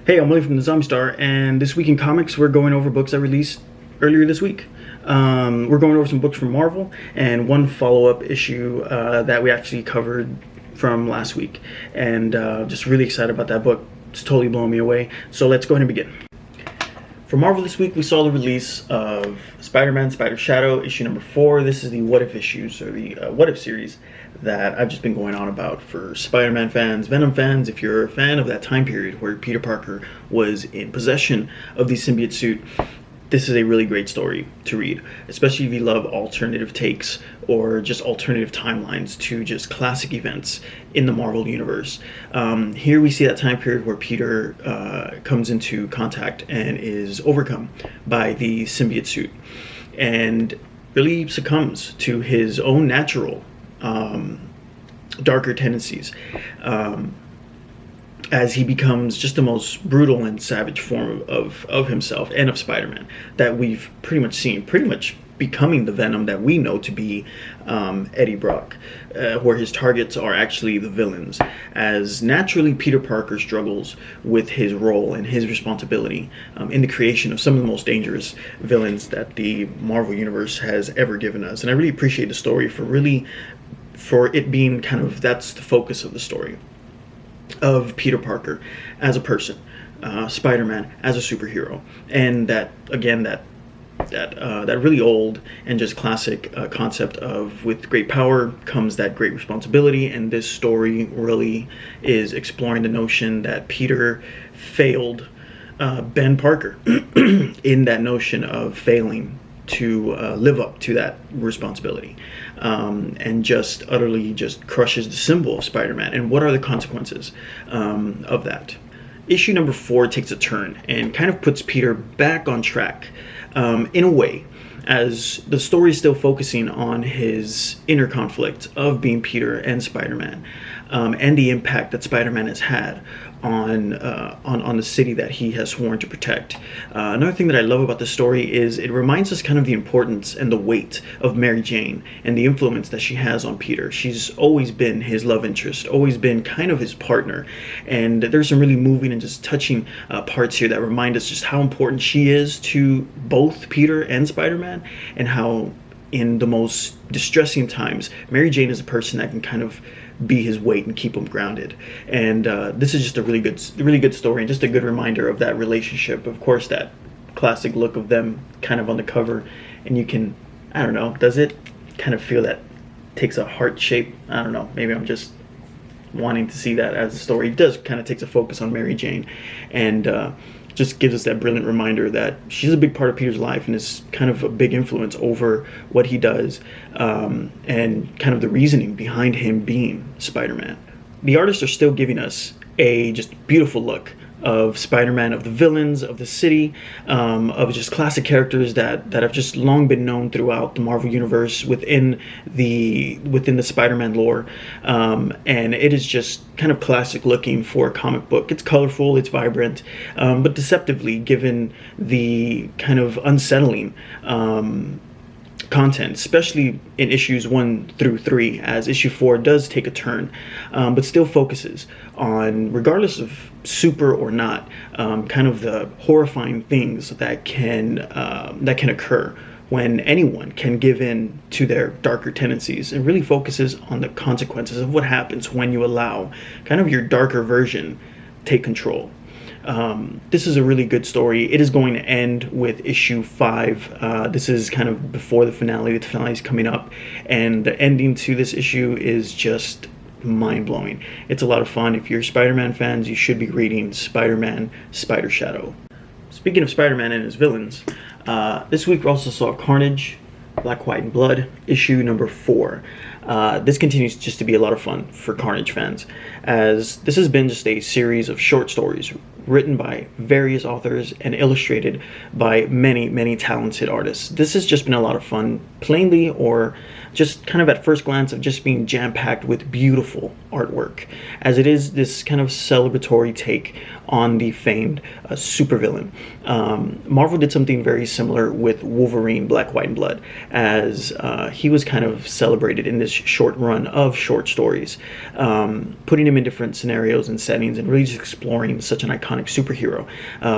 Hey, I'm Willie from the Zombie Star, and this week in comics, we're going over books that released earlier this week. We're going over some books from Marvel and one follow-up issue that we actually covered from last week, and just really excited about that book. It's totally blowing me away. So let's go ahead and begin. For Marvel this week, we saw the release of Spider-Man Spider Shadow, issue number 4. This is the What If issues, or the What If series that I've just been going on about for Spider-Man fans, Venom fans. If you're a fan of that time period where Peter Parker was in possession of the symbiote suit, this is a really great story to read, especially if you love alternative takes or just alternative timelines to just classic events in the Marvel universe. Here we see that time period where Peter comes into contact and is overcome by the symbiote suit and really succumbs to his own natural darker tendencies. As he becomes just the most brutal and savage form of himself and of Spider-Man that we've pretty much seen, pretty much becoming the Venom that we know to be Eddie Brock, where his targets are actually the villains, as naturally Peter Parker struggles with his role and his responsibility in the creation of some of the most dangerous villains that the Marvel Universe has ever given us. And I really appreciate the story for it being kind of, that's the focus of the story, of Peter Parker as a person, Spider-Man as a superhero, and that again that really old and just classic concept of, with great power comes that great responsibility. And this story really is exploring the notion that Peter failed Ben Parker in that notion of failing to live up to that responsibility, and just utterly just crushes the symbol of Spider-Man. And what are the consequences of that? Issue number 4 takes a turn and kind of puts Peter back on track in a way, as the story is still focusing on his inner conflict of being Peter and Spider-Man, and the impact that Spider-Man has had on the city that he has sworn to protect. Another thing that I love about this story is it reminds us kind of the importance and the weight of Mary Jane and the influence that she has on Peter. She's always been his love interest, always been kind of his partner, and there's some really moving and just touching parts here that remind us just how important she is to both Peter and Spider-Man, and how in the most distressing times, Mary Jane is a person that can kind of be his weight and keep him grounded. And this is just a really good story, and just a good reminder of that relationship. Of course, that classic look of them kind of on the cover, and you can, I don't know, does it kind of feel that takes a heart shape? I don't know, maybe I'm just wanting to see that as a story. It does kind of takes a focus on Mary Jane, and just gives us that brilliant reminder that she's a big part of Peter's life and is kind of a big influence over what he does, and kind of the reasoning behind him being Spider-Man. The artists are still giving us a just beautiful look of Spider-Man, of the villains, of the city, of just classic characters that have just long been known throughout the Marvel Universe within the Spider-Man lore, and it is just kind of classic looking for a comic book. It's colorful, it's vibrant, but deceptively, given the kind of unsettling content, especially in issues 1 through 3, as issue 4 does take a turn, but still focuses on, regardless of super or not, kind of the horrifying things that can occur when anyone can give in to their darker tendencies, and really focuses on the consequences of what happens when you allow kind of your darker version take control. This is a really good story. It is going to end with issue 5. This is kind of before the finale. The finale is coming up, and the ending to this issue is just mind-blowing. It's a lot of fun. If you're Spider-Man fans, you should be reading Spider-Man Spider Shadow. Speaking of Spider-Man and his villains, this week we also saw Carnage, Black, White, and Blood, issue number 4. This continues just to be a lot of fun for Carnage fans, as this has been just a series of short stories written by various authors and illustrated by many talented artists. This has just been a lot of fun, plainly or just kind of at first glance of just being jam-packed with beautiful artwork, as it is this kind of celebratory take on the famed supervillain. Marvel did something very similar with Wolverine, Black, White, and Blood, as he was kind of celebrated in this short run of short stories, putting him in different scenarios and settings and really just exploring such an iconic superhero.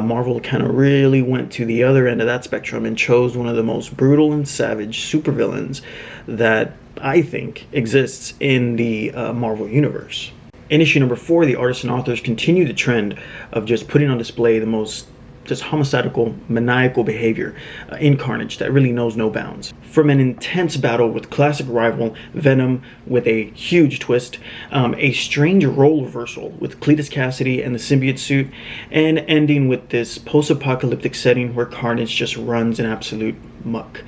Marvel kind of really went to the other end of that spectrum and chose one of the most brutal and savage supervillains that I think exists in the Marvel Universe. In issue number 4, the artists and authors continue the trend of just putting on display the most just homicidal, maniacal behavior in Carnage that really knows no bounds. From an intense battle with classic rival Venom with a huge twist, a strange role reversal with Cletus Cassidy and the symbiote suit, and ending with this post-apocalyptic setting where Carnage just runs in absolute muck.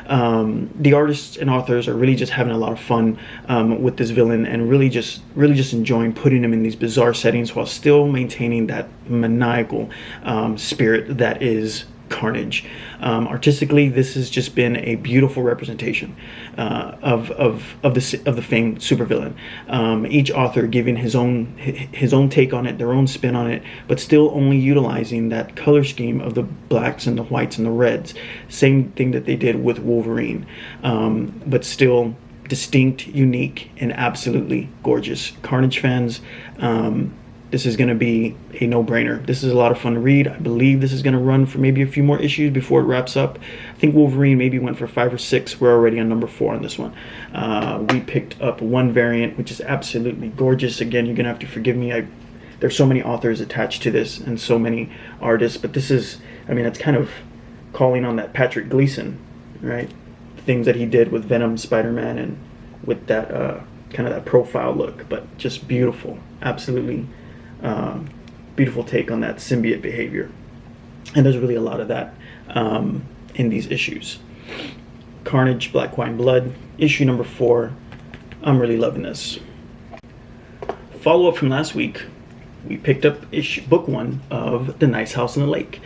The artists and authors are really just having a lot of fun with this villain, and really just enjoying putting him in these bizarre settings while still maintaining that maniacal spirit that is Carnage. Artistically, this has just been a beautiful representation of the famed supervillain. Each author giving his own take on it, their own spin on it, but still only utilizing that color scheme of the blacks and the whites and the reds. Same thing that they did with Wolverine, but still distinct, unique, and absolutely gorgeous. Carnage fans, this is going to be a no-brainer. This is a lot of fun to read. I believe this is going to run for maybe a few more issues before it wraps up. I think Wolverine maybe went for 5 or 6. We're already on number 4 on this one. We picked up one variant, which is absolutely gorgeous. Again, you're going to have to forgive me. There's so many authors attached to this and so many artists, but this is, I mean, it's kind of calling on that Patrick Gleason, right? Things that he did with Venom, Spider-Man, and with that kind of that profile look, but just beautiful. Absolutely beautiful take on that symbiote behavior, and there's really a lot of that in these issues. Carnage, Black, White, and Blood, issue number 4. I'm really loving this. Follow up from last week, we picked up book 1 of The Nice House on the Lake.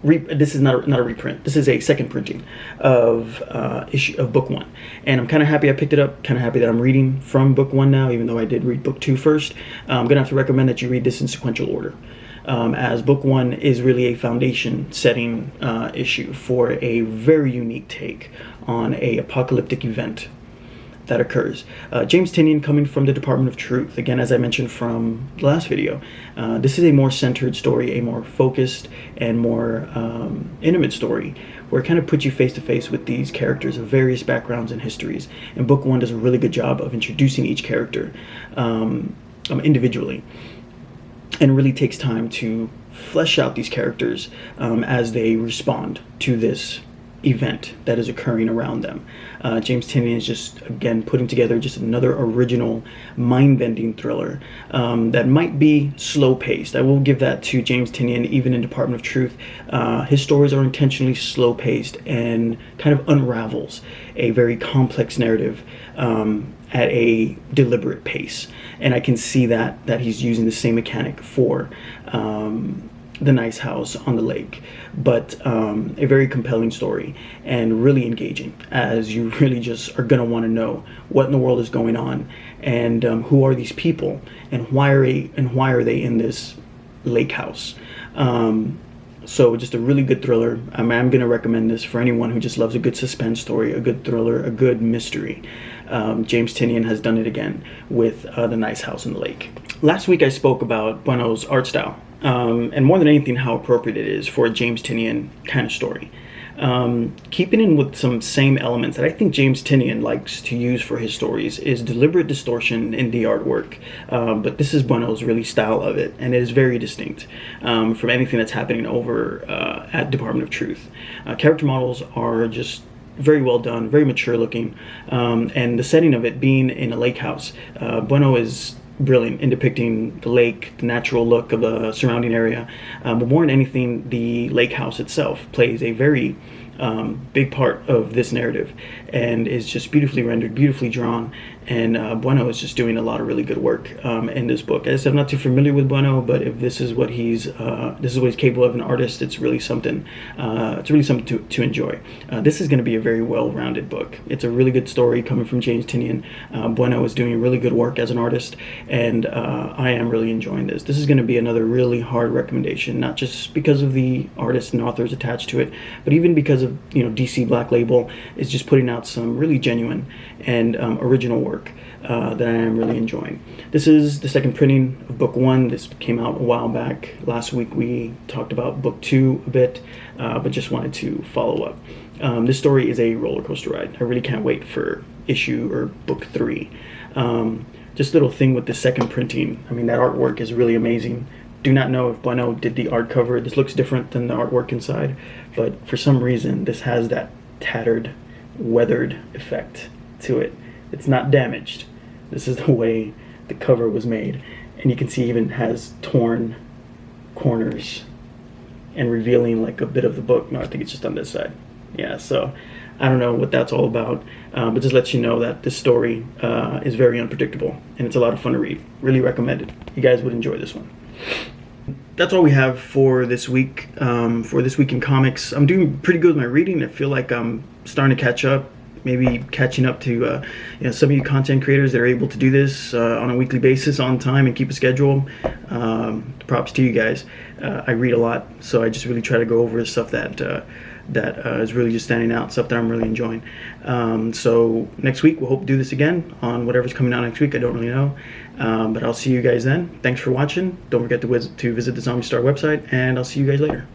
This is not a reprint. This is a second printing of book 1, and I'm kind of happy I picked it up. Kind of happy that I'm reading from book 1 now, even though I did read book 2 first. I'm gonna have to recommend that you read this in sequential order, as book 1 is really a foundation setting issue for a very unique take on a apocalyptic event that occurs. James Tynion, coming from the Department of Truth, again, as I mentioned from the last video, this is a more centered story, a more focused and more intimate story, where it kind of puts you face to face with these characters of various backgrounds and histories. And book 1 does a really good job of introducing each character individually, and really takes time to flesh out these characters as they respond to this event that is occurring around them. James Tynion is just, again, putting together just another original mind-bending thriller that might be slow-paced. I will give that to James Tynion. Even in Department of Truth, his stories are intentionally slow-paced and kind of unravels a very complex narrative at a deliberate pace. And I can see that he's using the same mechanic for The Nice House on the Lake, but a very compelling story and really engaging, as you really just are going to want to know what in the world is going on, and who are these people, and why are they in this lake house. So just a really good thriller. I'm going to recommend this for anyone who just loves a good suspense story, a good thriller, a good mystery. James Tynion has done it again with The Nice House on the Lake. Last week I spoke about Bueno's art style, and more than anything, how appropriate it is for a James Tynion kind of story. Keeping in with some same elements that I think James Tynion likes to use for his stories is deliberate distortion in the artwork, but this is Bueno's really style of it, and it is very distinct from anything that's happening over at Department of Truth. Character models are just very well done, very mature looking, and the setting of it being in a lake house. Buono is brilliant in depicting the lake, the natural look of the surrounding area, but more than anything, the lake house itself plays a very big part of this narrative, and is just beautifully rendered, beautifully drawn, and Bueno is just doing a lot of really good work in this book. As I said, I'm not too familiar with Bueno, but if this is what he's capable of, an artist, it's really something. It's really something to enjoy. This is going to be a very well-rounded book. It's a really good story coming from James Tinian. Bueno is doing really good work as an artist, and I am really enjoying this. This is going to be another really hard recommendation, not just because of the artists and authors attached to it, but even because of DC Black Label is just putting out some really genuine and original work that I am really enjoying. This is the second printing of book 1. This came out a while back. Last week we talked about book 2 a bit, but just wanted to follow up. This story is a roller coaster ride. I really can't wait for issue or book 3. Just a little thing with the second printing. I mean, that artwork is really amazing. Do not know if Bueno did the art cover. This looks different than the artwork inside, but for some reason this has that tattered, weathered effect to it. It's not damaged. This is the way the cover was made, and you can see even has torn corners and revealing like a bit of the book. No, I think it's just on this side. Yeah, so I don't know what that's all about, but just lets you know that this story is very unpredictable, and it's a lot of fun to read. Really recommend it. You guys would enjoy this one. That's all we have for this week. For this week in comics, I'm doing pretty good with my reading. I feel like I'm starting to catch up. Maybe catching up to some of you content creators that are able to do this on a weekly basis on time and keep a schedule. Props to you guys. I read a lot, so I just really try to go over stuff that is really just standing out, stuff that I'm really enjoying. So next week we'll hope to do this again on whatever's coming out next week. I don't really know, but I'll see you guys then. Thanks for watching. Don't forget to visit the Zombie Star website, and I'll see you guys later.